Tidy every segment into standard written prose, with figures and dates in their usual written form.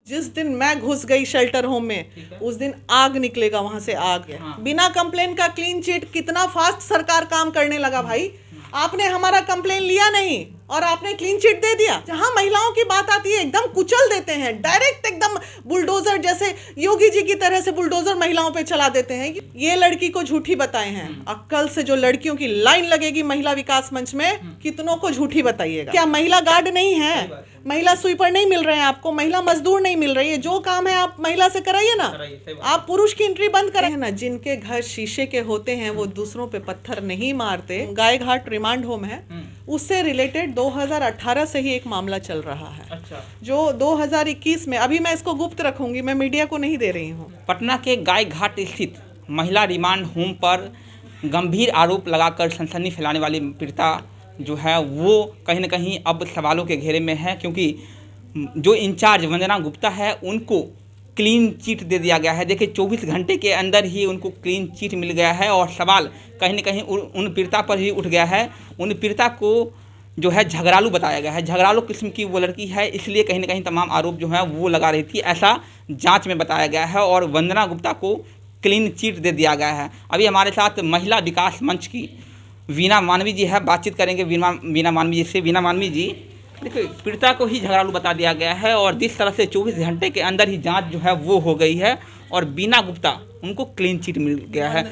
जिस दिन मैं घुस गई शेल्टर होम में उस दिन आग निकलेगा वहां से आग। बिना कंप्लेन का क्लीन चिट कितना फास्ट सरकार काम करने लगा भाई। आपने हमारा कंप्लेन लिया नहीं और आपने क्लीन चिट दे दिया। जहां महिलाओं की बात आती है एकदम कुचल देते हैं, डायरेक्ट एकदम बुलडोजर जैसे योगी जी की तरह से बुलडोजर महिलाओं पे चला देते हैं। ये लड़की को झूठी बताए हैं। अक्कल से जो लड़कियों की लाइन लगेगी महिला विकास मंच में, कितनों को झूठी बताइएगा। क्या महिला गार्ड नहीं है, महिला स्वीपर नहीं मिल रहे हैं आपको, महिला मजदूर नहीं मिल रही है? जो काम है आप महिला से कराइए ना, आप पुरुष की एंट्री बंद करें ना। जिनके घर शीशे के होते हैं वो दूसरों पे पत्थर नहीं मारते। गाय घाट रिमांड होम है, उससे रिलेटेड 2018 से ही एक मामला चल रहा है। अच्छा। जो 2021 में, अभी मैं इसको गुप्त रखूंगी, मैं मीडिया को नहीं दे रही हूँ। पटना के गाय घाट स्थित महिला रिमांड होम पर गंभीर आरोप लगाकर सनसनी फैलाने वाली पीड़िता जो है वो कहीं ना कहीं अब सवालों के घेरे में है, क्योंकि जो इंचार्ज वंदना गुप्ता है उनको क्लीन चिट दे दिया गया है। देखिए 24 घंटे के अंदर ही उनको क्लीन चिट मिल गया है और सवाल कहीं ना कहीं उन पीड़िता पर ही उठ गया है। उन पीड़िता को जो है झगड़ालू बताया गया है, झगड़ालू किस्म की वो लड़की है, इसलिए कहीं ना कहीं तमाम आरोप जो है वो लगा रही थी, ऐसा जांच में बताया गया है और वंदना गुप्ता को क्लीन चिट दे दिया गया है। अभी हमारे साथ महिला विकास मंच की वीना मानवी जी है, बातचीत करेंगे वीना मानवी जी से। वीना मानवी जी, देखिए पीड़िता को ही झगड़ालू बता दिया गया है और जिस तरह से 24 घंटे के अंदर ही जांच जो है वो हो गई है और वीना गुप्ता उनको क्लीन चिट मिल गया है,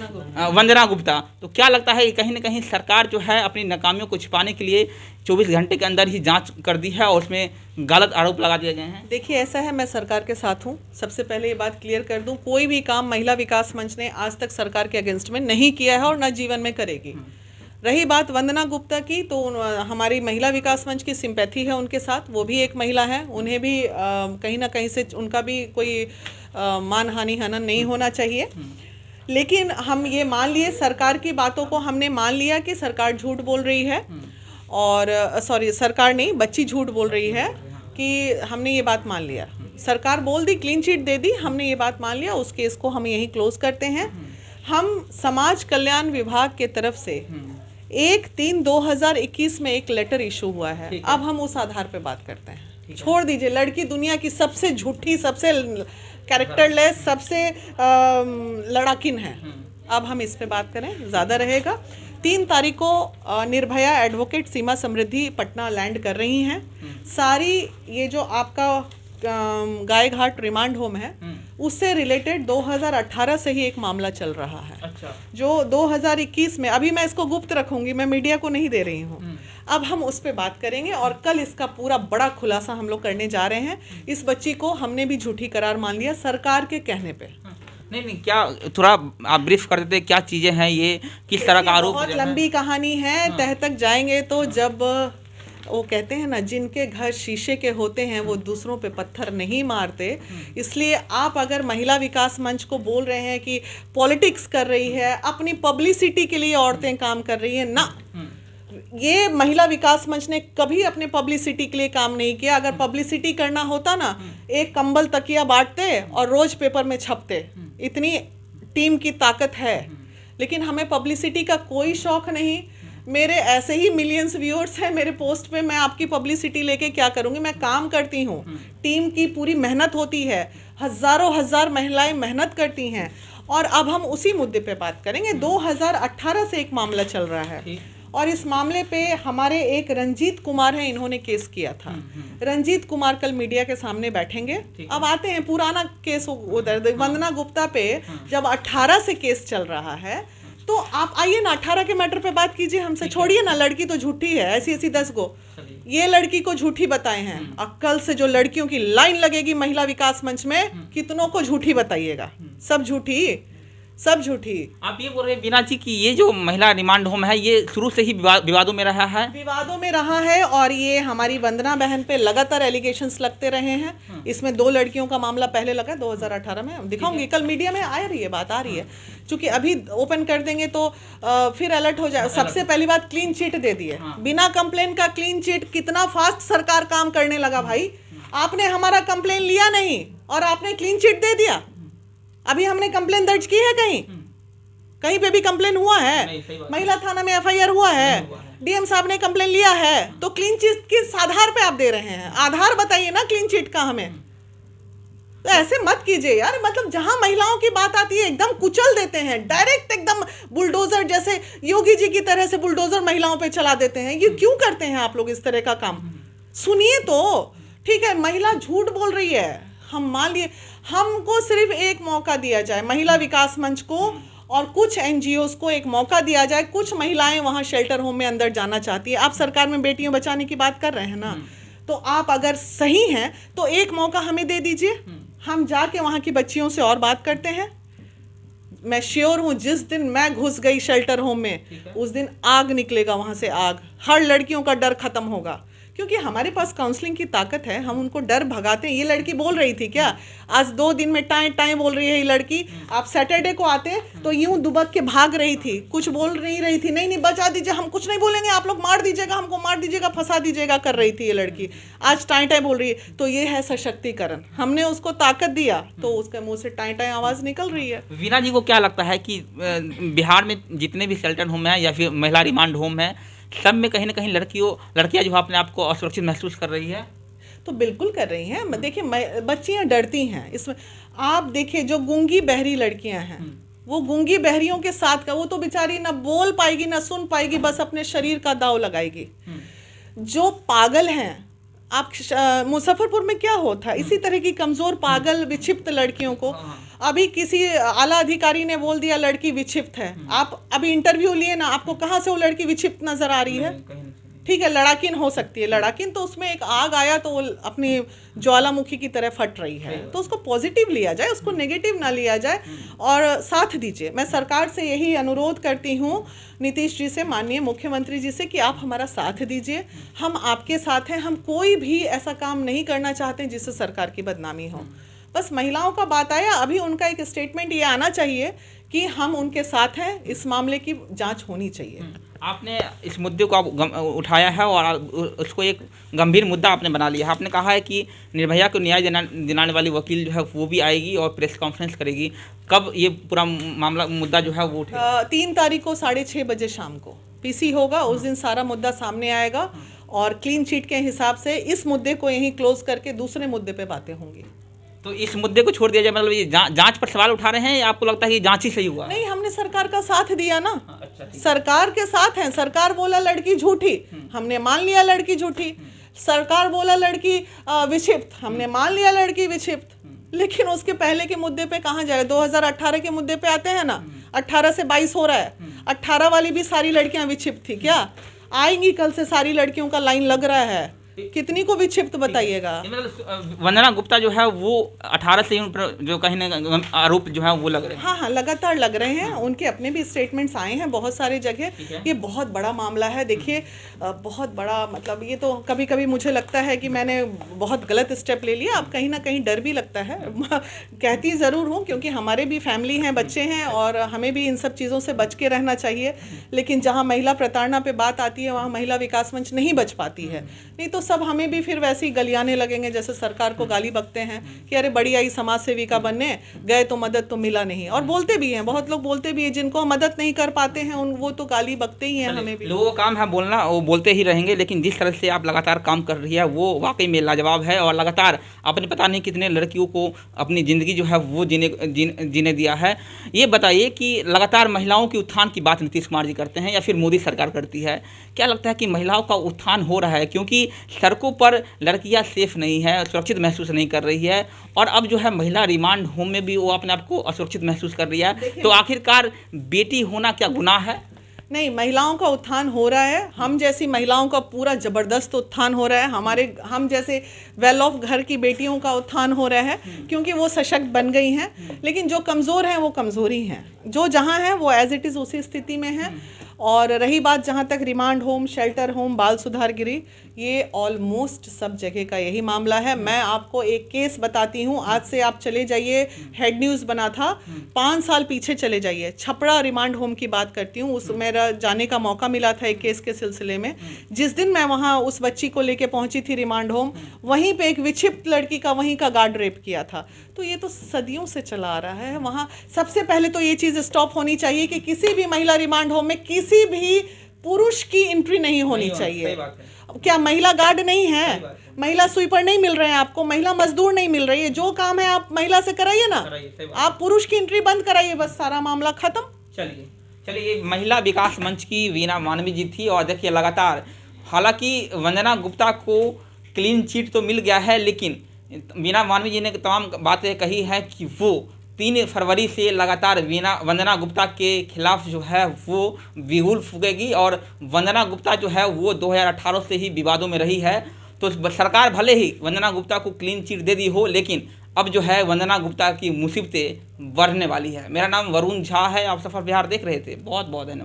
वंदना गुप्ता। तो क्या लगता है कि कहीं ना कहीं सरकार जो है अपनी नाकामियों को छिपाने के लिए 24 घंटे के अंदर ही जांच कर दी है और उसमें गलत आरोप लगा दिए गए हैं? देखिए ऐसा है, मैं सरकार के साथ हूँ। सबसे पहले ये बात क्लियर कर दूँ, कोई भी काम महिला विकास मंच ने आज तक सरकार के अगेंस्ट में नहीं किया है और न जीवन में करेगी। रही बात वंदना गुप्ता की, तो हमारी महिला विकास मंच की सिंपैथी है उनके साथ। वो भी एक महिला है, उन्हें भी कहीं ना कहीं से उनका भी कोई मान हानि हनन नहीं होना चाहिए। लेकिन हम ये मान लिए, सरकार की बातों को हमने मान लिया कि सरकार झूठ बोल रही है और सॉरी सरकार नहीं, बच्ची झूठ बोल रही है कि हमने ये बात मान लिया। सरकार बोल दी, क्लीन चिट दे दी, हमने ये बात मान लिया। उस केस को हम यहीं क्लोज करते हैं। हम समाज कल्याण विभाग के तरफ से 1/3/2021 में एक लेटर इशू हुआ है। अब हम उस आधार पे बात करते हैं। छोड़ दीजिए, लड़की दुनिया की सबसे झूठी, सबसे कैरेक्टरलेस, सबसे लड़ाकिन है। अब हम इस पे बात करें, ज़्यादा रहेगा। 3 तारीख को निर्भया एडवोकेट सीमा समृद्धि पटना लैंड कर रही हैं। सारी ये जो आपका गाय घाट रिमांड होम है उससे रिलेटेड 2018 से ही एक मामला चल रहा है। अच्छा। जो 2021 में, अभी मैं इसको गुप्त रखूंगी, मैं मीडिया को नहीं दे रही हूँ। अब हम उस पर बात करेंगे और कल इसका पूरा बड़ा खुलासा हम लोग करने जा रहे हैं। इस बच्ची को हमने भी झूठी करार मान लिया सरकार के कहने पे। नहीं, क्या थोड़ा आप ब्रीफ कर देते, क्या चीज़ें हैं ये, किस तरह का आरोप? बहुत लंबी कहानी है, तह तक जाएंगे तो जब वो कहते हैं ना, जिनके घर शीशे के होते हैं वो दूसरों पे पत्थर नहीं मारते। इसलिए आप अगर महिला विकास मंच को बोल रहे हैं कि पॉलिटिक्स कर रही है, अपनी पब्लिसिटी के लिए औरतें काम कर रही हैं, ना, ये महिला विकास मंच ने कभी अपने पब्लिसिटी के लिए काम नहीं किया। अगर पब्लिसिटी करना होता ना, एक कंबल तकिया बांटते और रोज पेपर में छपते। इतनी टीम की ताकत है। लेकिन हमें पब्लिसिटी का कोई शौक नहीं। मेरे ऐसे ही मिलियंस व्यूअर्स हैं मेरे पोस्ट पे, मैं आपकी पब्लिसिटी लेके क्या करूँगी? मैं काम करती हूँ, टीम की पूरी मेहनत होती है, हज़ारों हज़ार महिलाएं मेहनत करती हैं। और अब हम उसी मुद्दे पे बात करेंगे। 2018 से एक मामला चल रहा है और इस मामले पे हमारे एक रंजीत कुमार हैं, इन्होंने केस किया था। रंजीत कुमार कल मीडिया के सामने बैठेंगे। अब आते हैं पुराना केस उधर, वंदना गुप्ता पे जब 18 से केस चल रहा है तो आप आइए ना 18 के मैटर पे बात कीजिए हमसे। छोड़िए ना, लड़की तो झूठी है, ऐसी 10 गो ये लड़की को झूठी बताए हैं। अक्कल से जो लड़कियों की लाइन लगेगी महिला विकास मंच में, कितनों को झूठी बताइएगा? सब झूठी, सब झूठी। आप ये बोल रहे हैं वीना जी कि ये जो महिला रिमांड होम है ये शुरू से ही विवादों में रहा है? विवादों में रहा है और ये हमारी वंदना बहन पे लगातार एलिगेशंस लगते रहे हैं। इसमें 2 लड़कियों का मामला पहले लगा 2018 में, दिखाऊंगी कल, मीडिया में आ रही है, बात आ रही है। चूंकि अभी ओपन कर देंगे तो फिर अलर्ट हो जाए। सबसे पहली बात, क्लीन चिट दे दी है। बिना कंप्लेन का क्लीन चिट, कितना फास्ट सरकार काम करने लगा भाई। आपने हमारा कंप्लेन लिया नहीं और आपने क्लीन चिट दे दिया। अभी हमने कंप्लेन दर्ज की है, कहीं पे भी कंप्लेन हुआ है? महिला थाना में एफआईआर हुआ है, डीएम साहब ने कंप्लेन लिया है। तो क्लीन चिट किस आधार पे आप दे रहे हैं? आधार बताइए ना क्लीन चिट का हमें। ऐसे मत कीजिए यार, मतलब जहां महिलाओं की बात आती है एकदम कुचल देते हैं, डायरेक्ट एकदम बुलडोजर जैसे योगी जी की तरह से बुलडोजर महिलाओं पे चला देते हैं। ये क्यों करते हैं आप लोग इस तरह का काम? सुनिए तो, ठीक है महिला झूठ बोल रही है, हम मान लिए, हमको सिर्फ एक मौका दिया जाए, महिला विकास मंच को और कुछ एनजीओज को एक मौका दिया जाए। कुछ महिलाएं वहां शेल्टर होम में अंदर जाना चाहती है। आप सरकार में बेटियों बचाने की बात कर रहे हैं ना, तो आप अगर सही हैं तो एक मौका हमें दे दीजिए, हम जाके वहां की बच्चियों से और बात करते हैं। मैं श्योर हूं जिस दिन मैं घुस गई शेल्टर होम में उस दिन आग निकलेगा वहां से, आग। हर लड़कियों का डर खत्म होगा, क्योंकि हमारे पास काउंसलिंग की ताकत है, हम उनको डर भगाते हैं। ये लड़की बोल रही थी क्या, आज 2 दिन में टाइम टाइम बोल रही है ये लड़की। आप सैटरडे को आते तो यूं दुबक के भाग रही थी, कुछ बोल नहीं रही थी, नहीं बचा दीजिए, हम कुछ नहीं बोलेंगे, आप लोग मार दीजिएगा, हमको मार दीजिएगा, फंसा दीजिएगा, कर रही थी ये लड़की। आज टाइम टाइम बोल रही है, तो ये है सशक्तिकरण। हमने उसको ताकत दिया तो उसके मुंह से टाइम टाइम आवाज़ निकल रही है। वीना जी को क्या लगता है कि बिहार में जितने भी शेल्टर होम हैं या फिर महिला रिमांड होम है, सब में कहीं ना कहीं लड़कियां जो अपने आप को असुरक्षित महसूस कर रही है? तो बिल्कुल कर रही हैं। देखिए बच्चियां डरती हैं इसमें। आप देखिए जो गूंगी बहरी लड़कियां हैं, वो गूंगी बहरियों के साथ का, वो तो बेचारी ना बोल पाएगी ना सुन पाएगी, बस अपने शरीर का दाव लगाएगी। जो पागल हैं, आप मुजफ्फरपुर में क्या होता है, इसी तरह की कमजोर पागल विक्षिप्त लड़कियों को अभी किसी आला अधिकारी ने बोल दिया लड़की विक्षिप्त है। आप अभी इंटरव्यू लिए ना, आपको कहाँ से वो लड़की विक्षिप्त नजर आ रही है? ठीक है लड़ाकिन हो सकती है, लड़ाकिन तो उसमें एक आग आया तो वो अपनी ज्वालामुखी की तरह फट रही है, तो उसको पॉजिटिव लिया जाए, उसको नेगेटिव ना लिया जाए और साथ दीजिए। मैं सरकार से यही अनुरोध करती हूँ, नीतीश जी से, माननीय मुख्यमंत्री जी से, कि आप हमारा साथ दीजिए, हम आपके साथ हैं। हम कोई भी ऐसा काम नहीं करना चाहते जिससे सरकार की बदनामी हो। बस महिलाओं का बात आया, अभी उनका एक स्टेटमेंट ये आना चाहिए कि हम उनके साथ हैं, इस मामले की जांच होनी चाहिए। आपने इस मुद्दे को उठाया है और उसको एक गंभीर मुद्दा आपने बना लिया है। आपने कहा है कि निर्भया को न्याय दिलाने वाली वकील जो है वो भी आएगी और प्रेस कॉन्फ्रेंस करेगी। कब ये पूरा मामला मुद्दा जो है वो उठेगा? 3 तारीख को 6:30 बजे शाम को पीसी होगा, उस दिन सारा मुद्दा सामने आएगा और क्लीन चिट के हिसाब से इस मुद्दे को यहीं क्लोज करके दूसरे मुद्दे पे बातें होंगी। तो इस मुद्दे को छोड़ दिया जाए, मतलब ये जांच पर सवाल उठा रहे हैं या आपको लगता है कि जांच ही सही हुआ? नहीं, हमने सरकार का साथ दिया ना। अच्छा, सरकार के साथ हैं। सरकार बोला लड़की झूठी, हमने मान लिया लड़की झूठी। सरकार बोला लड़की विक्षिप्त, हमने मान लिया लड़की विक्षिप्त। लेकिन उसके पहले के मुद्दे पे कहाँ जाए? 2018 के मुद्दे पे आते हैं ना, 18 से 22 हो रहा है। 18 वाली भी सारी लड़कियां विक्षिप्त थी क्या? आएंगी कल से सारी लड़कियों का लाइन लग रहा है, कितनी को विक्षिप्त बताइएगा? वंदना गुप्ता जो है वो 18 से जो कहीं ना आरोप जो है वो लग रहे हैं। हाँ, लगातार लग रहे हैं। उनके अपने भी स्टेटमेंट्स आए हैं बहुत सारे जगह। ये बहुत बड़ा मामला है। देखिए बहुत बड़ा, मतलब ये तो कभी कभी मुझे लगता है कि मैंने बहुत गलत स्टेप ले लिया। अब कहीं ना कहीं डर भी लगता है। कहती ज़रूर हूँ क्योंकि हमारे भी फैमिली हैं, बच्चे हैं और हमें भी इन सब चीज़ों से बच के रहना चाहिए। लेकिन जहाँ महिला प्रताड़ना पे बात आती है वहाँ महिला विकास मंच नहीं बच पाती है। नहीं तो सब हमें भी फिर वैसे ही गलियाने लगेंगे जैसे सरकार को गाली बकते हैं कि अरे बड़ी आई समाज सेविका बनने गए तो मदद तो मिला नहीं। और बोलते भी हैं, बहुत लोग बोलते भी हैं, जिनको मदद नहीं कर पाते हैं उन वो तो गाली बकते ही हैं। हमें भी लोगों का काम है बोलना, वो बोलते ही रहेंगे। लेकिन जिस तरह से आप लगातार काम कर रही है वो वाकई में लाजवाब है और लगातार आपने पता नहीं कितने लड़कियों को अपनी ज़िंदगी जो है वो जीने दिया है। ये बताइए कि लगातार महिलाओं के उत्थान की बात नीतीश कुमार जी करते हैं या फिर मोदी सरकार करती है, क्या लगता है कि महिलाओं का उत्थान हो रहा है? क्योंकि सड़कों पर लड़कियां सेफ नहीं है, सुरक्षित महसूस नहीं कर रही है और अब जो है महिला रिमांड होम में भी वो अपने आप को असुरक्षित महसूस कर रही है। तो आखिरकार बेटी होना क्या गुनाह है? नहीं, महिलाओं का उत्थान हो रहा है। हम जैसी महिलाओं का पूरा ज़बरदस्त उत्थान हो रहा है। हम जैसे वेल ऑफ घर की बेटियों का उत्थान हो रहा है क्योंकि वो सशक्त बन गई हैं। लेकिन जो कमज़ोर हैं वो कमज़ोर ही हैं, जो जहाँ हैं वो एज इट इज़ उसी स्थिति में हैं। और रही बात जहाँ तक रिमांड होम, शेल्टर होम, बाल सुधार गृह, ये ऑलमोस्ट सब जगह का यही मामला है। मैं आपको एक केस बताती हूँ। आज से आप चले जाइए, हेड न्यूज़ बना था, 5 साल पीछे चले जाइए। छपरा रिमांड होम की बात करती हूँ। उस मेरा जाने का मौका मिला था एक केस के सिलसिले में। जिस दिन मैं वहाँ उस बच्ची को लेके पहुँची थी रिमांड होम, वहीं पे एक विक्षिप्त लड़की का वहीं का गार्ड रेप किया था। तो ये तो सदियों से चला आ रहा है। वहाँ सबसे पहले तो ये चीज़ स्टॉप होनी चाहिए कि किसी भी महिला रिमांड होम में किसी भी पुरुष की एंट्री नहीं होनी सही चाहिए। बात है। क्या महिला गार्ड नहीं सही है, बात है। महिला स्वीपर नहीं मिल रहे हैं आपको, महिला मजदूर नहीं मिल रही है, जो काम है आप महिला से कराइए ना, कराइए, सही बात। आप पुरुष की एंट्री बंद कराइए, बस सारा मामला खत्म। चलिए चलिए, ये महिला विकास मंच की वीना मानवी जी थी। और देखिए लगातार, हालांकि वंदना गुप्ता को क्लीन चिट तो मिल गया है, लेकिन वीना मानवी जी ने तमाम बातें कही है कि वो 3 फरवरी से लगातार वंदना गुप्ता के खिलाफ जो है वो बिगुल फूकेगी। और वंदना गुप्ता जो है वो 2018 से ही विवादों में रही है। तो सरकार भले ही वंदना गुप्ता को क्लीन चिट दे दी हो, लेकिन अब जो है वंदना गुप्ता की मुसीबतें बढ़ने वाली है। मेरा नाम वरुण झा है, आप सफर बिहार देख रहे थे। बहुत बहुत धन्यवाद।